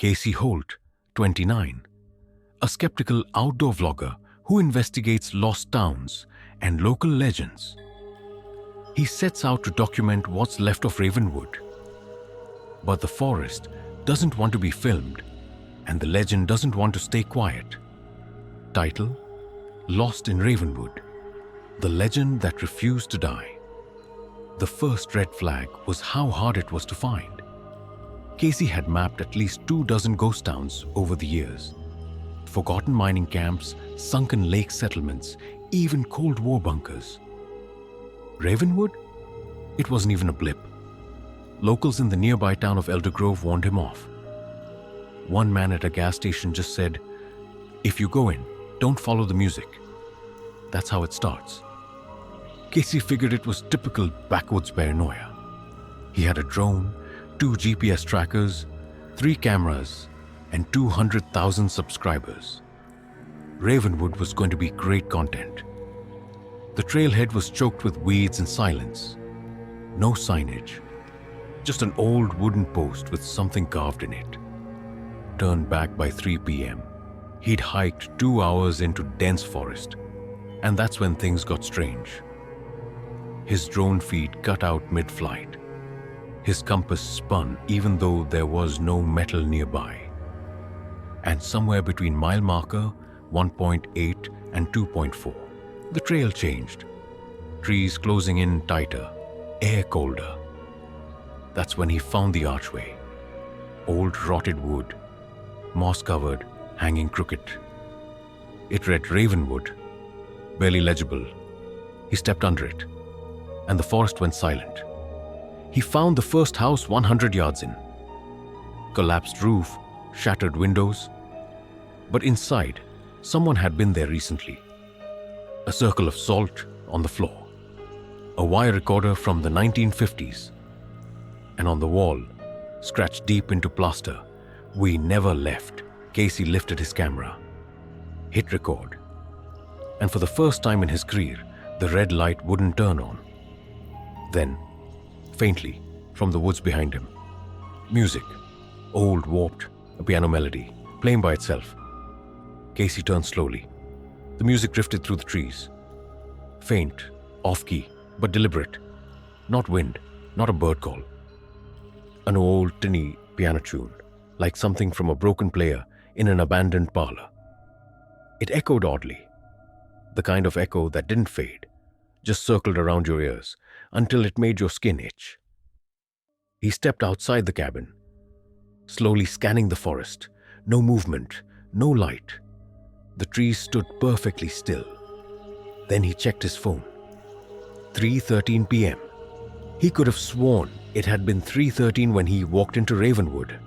Casey Holt, 29, a skeptical outdoor vlogger who investigates lost towns and local legends. He sets out to document what's left of Ravenwood. But the forest doesn't want to be filmed, and the legend doesn't want to stay quiet. Title: Lost in Ravenwood, the legend that refused to die. The first red flag was how hard it was to find. Casey had mapped at least 24 ghost towns over the years. Forgotten mining camps, sunken lake settlements, even Cold War bunkers. Ravenwood? It wasn't even a blip. Locals in the nearby town of Elder Grove warned him off. One man at a gas station just said, "If you go in, don't follow the music." That's how it starts. Casey figured it was typical backwoods paranoia. He had a drone, 2 GPS trackers, 3 cameras, and 200,000 subscribers. Ravenwood was going to be great content. The trailhead was choked with weeds and silence. No signage. Just an old wooden post with something carved in it. Turned back by 3 p.m. He'd hiked 2 hours into dense forest, and that's when things got strange. His drone feed cut out mid-flight. His compass spun even though there was no metal nearby. And somewhere between mile marker 1.8 and 2.4, the trail changed. Trees closing in tighter, air colder. That's when he found the archway. Old rotted wood, moss-covered, hanging crooked. It read Ravenwood, barely legible. He stepped under it, and the forest went silent. He found the first house 100 yards in. Collapsed roof, shattered windows. But inside, someone had been there recently. A circle of salt on the floor. A wire recorder from the 1950s. And on the wall, scratched deep into plaster, "We never left." Casey lifted his camera. Hit record. And for the first time in his career, the red light wouldn't turn on. Then, faintly, from the woods behind him, music, old, warped, a piano melody, playing by itself. Casey turned slowly. The music drifted through the trees. Faint, off-key, but deliberate. Not wind, not a bird call. An old, tinny piano tune, like something from a broken player in an abandoned parlor. It echoed oddly. The kind of echo that didn't fade, just circled around your ears until it made your skin itch. He stepped outside the cabin, slowly scanning the forest. No movement, no light. The trees stood perfectly still. Then he checked his phone. 3:13 p.m. He could have sworn it had been 3:13 when he walked into Ravenwood.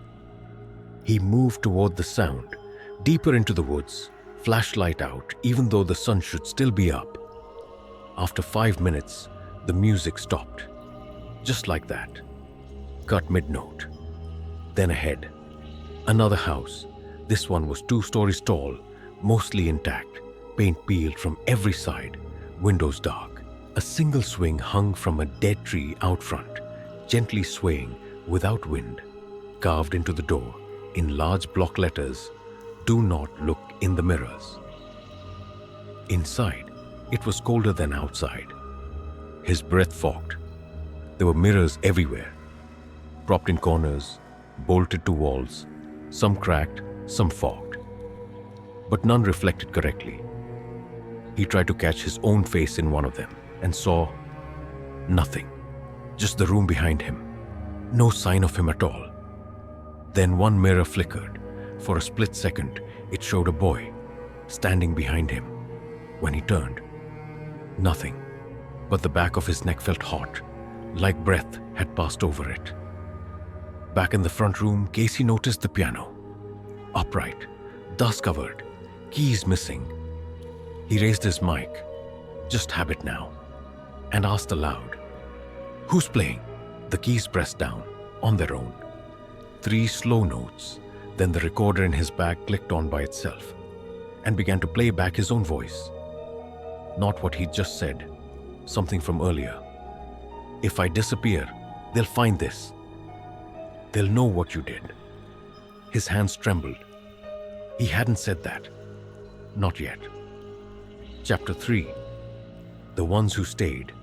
He moved toward the sound, deeper into the woods, flashlight out, even though the sun should still be up. After 5 minutes, the music stopped. Just like that. Cut mid-note. Then ahead. Another house. This one was 2 stories tall, mostly intact, paint peeled from every side, windows dark. A single swing hung from a dead tree out front, gently swaying without wind. Carved into the door, in large block letters, "Do not look in the mirrors." Inside, it was colder than outside. His breath fogged. There were mirrors everywhere, propped in corners, bolted to walls, some cracked, some fogged. But none reflected correctly. He tried to catch his own face in one of them and saw nothing, just the room behind him. No sign of him at all. Then one mirror flickered. For a split second, it showed a boy standing behind him. When he turned, nothing, but the back of his neck felt hot, like breath had passed over it. Back in the front room, Casey noticed the piano. Upright, dust-covered, keys missing. He raised his mic, just habit now, and asked aloud, "Who's playing?" The keys pressed down, on their own. 3 slow notes, then the recorder in his bag clicked on by itself, and began to play back his own voice. Not what he'd just said, something from earlier. "If I disappear, they'll find this. They'll know what you did." His hands trembled. He hadn't said that. Not yet. Chapter 3. The Ones Who Stayed.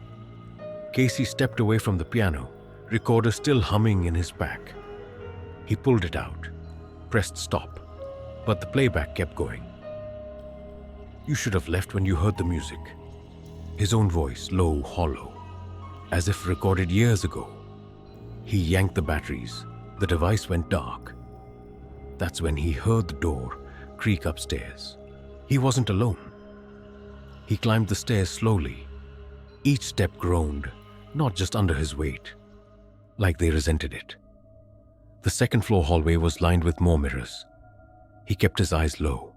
Casey stepped away from the piano, recorder still humming in his back. He pulled it out, pressed stop, but the playback kept going. "You should have left when you heard the music." His own voice, low, hollow, as if recorded years ago. He yanked the batteries. The device went dark. That's when he heard the door creak upstairs. He wasn't alone. He climbed the stairs slowly. Each step groaned, not just under his weight, like they resented it. The second-floor hallway was lined with more mirrors. He kept his eyes low.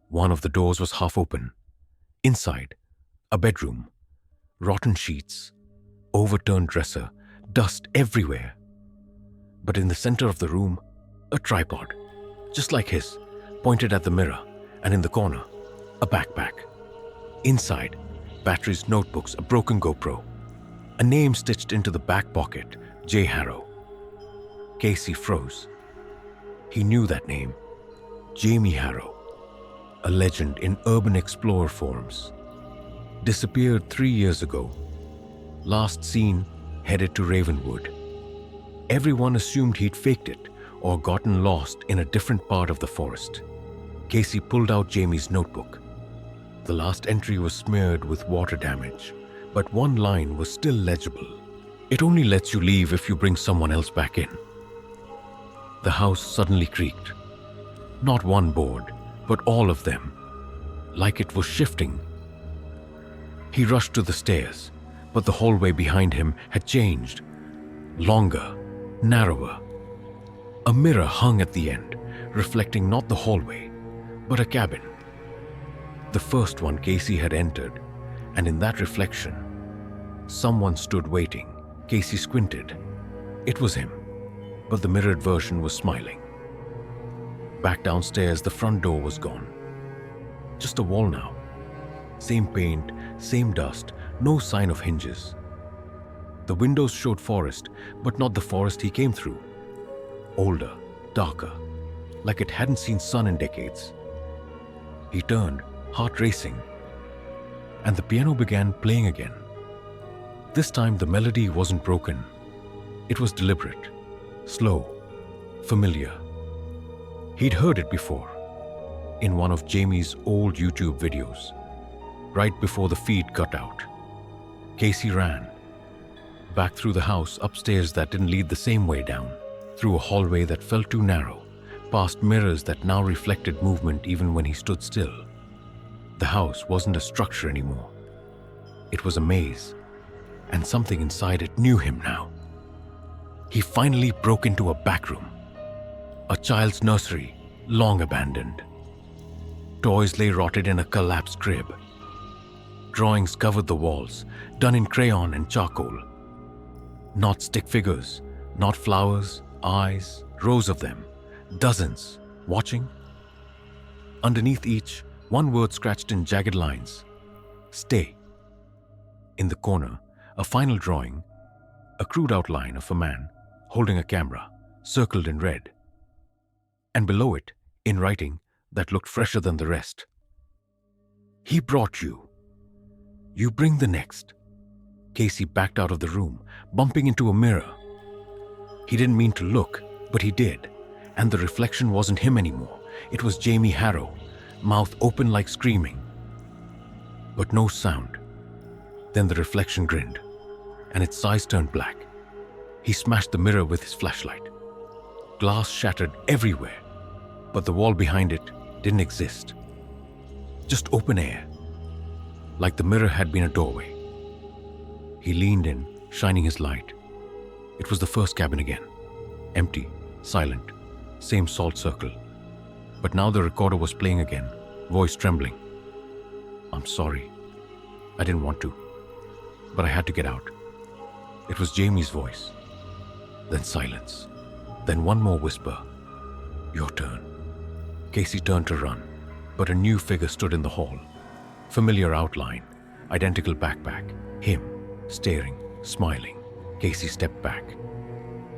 One of the doors was half open. Inside, a bedroom. Rotten sheets, overturned dresser, dust everywhere. But in the center of the room, a tripod, just like his, pointed at the mirror, and in the corner, a backpack. Inside, batteries, notebooks, a broken GoPro. A name stitched into the back pocket, J. Harrow. Casey froze. He knew that name. Jamie Harrow, a legend in urban explorer forums. Disappeared 3 years ago. Last seen, headed to Ravenwood. Everyone assumed he'd faked it or gotten lost in a different part of the forest. Casey pulled out Jamie's notebook. The last entry was smeared with water damage, but one line was still legible. "It only lets you leave if you bring someone else back in." The house suddenly creaked. Not one board, but all of them, like it was shifting. He rushed to the stairs, but the hallway behind him had changed. Longer, narrower. A mirror hung at the end, reflecting not the hallway, but a cabin. The first one Casey had entered, and in that reflection, someone stood waiting. Casey squinted. It was him, but the mirrored version was smiling. Back downstairs, the front door was gone. Just a wall now. Same paint, same dust, no sign of hinges. The windows showed forest, but not the forest he came through. Older, darker, like it hadn't seen sun in decades. He turned, heart racing, and the piano began playing again. This time the melody wasn't broken. It was deliberate, slow, familiar. He'd heard it before, in one of Jamie's old YouTube videos, right before the feed cut out. Casey ran, back through the house, upstairs that didn't lead the same way down, through a hallway that felt too narrow, past mirrors that now reflected movement even when he stood still. The house wasn't a structure anymore. It was a maze, and something inside it knew him now. He finally broke into a back room. A child's nursery, long abandoned. Toys lay rotted in a collapsed crib. Drawings covered the walls, done in crayon and charcoal. Not stick figures, not flowers, eyes, rows of them, dozens, watching. Underneath each, one word scratched in jagged lines: "Stay." In the corner, a final drawing, a crude outline of a man holding a camera, circled in red. And below it, in writing that looked fresher than the rest: "He brought you. You bring the next." Casey backed out of the room, bumping into a mirror. He didn't mean to look, but he did, and the reflection wasn't him anymore. It was Jamie Harrow, mouth open like screaming. But no sound. Then the reflection grinned, and its eyes turned black. He smashed the mirror with his flashlight. Glass shattered everywhere, but the wall behind it didn't exist. Just open air, like the mirror had been a doorway. He leaned in, shining his light. It was the first cabin again. Empty, silent, same salt circle. But now the recorder was playing again, voice trembling. "I'm sorry. I didn't want to, but I had to get out." It was Jamie's voice. Then silence. Then one more whisper. "Your turn." Casey turned to run, but a new figure stood in the hall. Familiar outline, identical backpack, him, staring, smiling. Casey stepped back.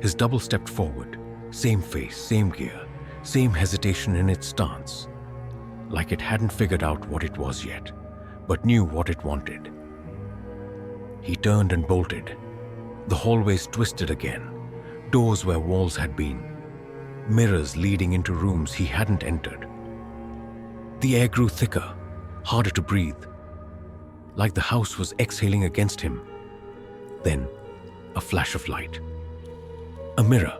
His double stepped forward, same face, same gear, Same hesitation in its stance, like it hadn't figured out what it was yet, but knew what it wanted. He turned and bolted. The hallways twisted again, doors where walls had been, mirrors leading into rooms he hadn't entered. The air grew thicker, harder to breathe, like the house was exhaling against him. Then, a flash of light. A mirror,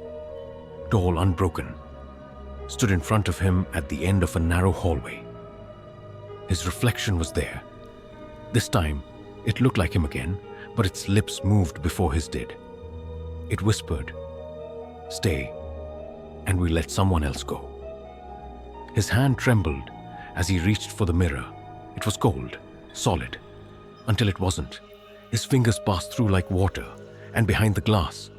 tall, unbroken, stood in front of him at the end of a narrow hallway. His reflection was there. This time, it looked like him again, but its lips moved before his did. It whispered, "Stay, and we let someone else go." His hand trembled as he reached for the mirror. It was cold, solid, until it wasn't. His fingers passed through like water, and behind the glass,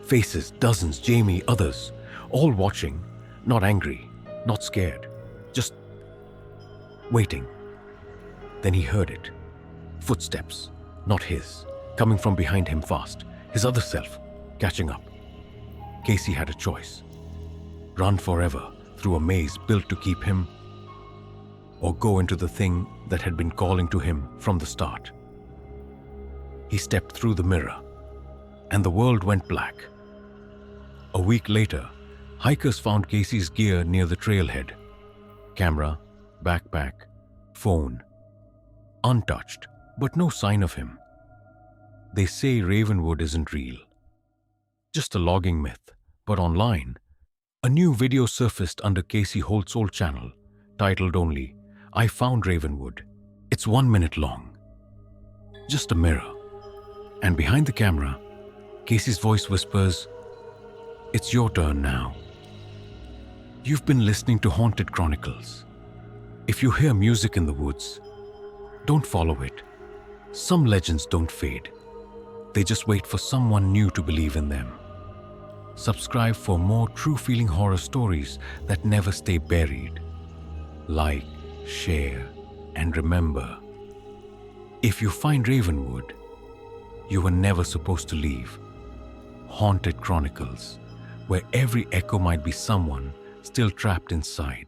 faces, dozens, Jamie, others, all watching, not angry, not scared, just waiting. Then he heard it. Footsteps, not his, coming from behind him fast, his other self, catching up. Casey had a choice. Run forever through a maze built to keep him, or go into the thing that had been calling to him from the start. He stepped through the mirror, and the world went black. A week later, hikers found Casey's gear near the trailhead. Camera, backpack, phone. Untouched, but no sign of him. They say Ravenwood isn't real. Just a logging myth, but online, a new video surfaced under Casey Holt's old channel, titled only, "I Found Ravenwood." It's 1 minute long. Just a mirror. And behind the camera, Casey's voice whispers, "It's your turn now." You've been listening to Haunted Chronicles. If you hear music in the woods, don't follow it. Some legends don't fade. They just wait for someone new to believe in them. Subscribe for more true-feeling horror stories that never stay buried. Like, share, and remember, if you find Ravenwood, you were never supposed to leave. Haunted Chronicles, where every echo might be someone still trapped inside.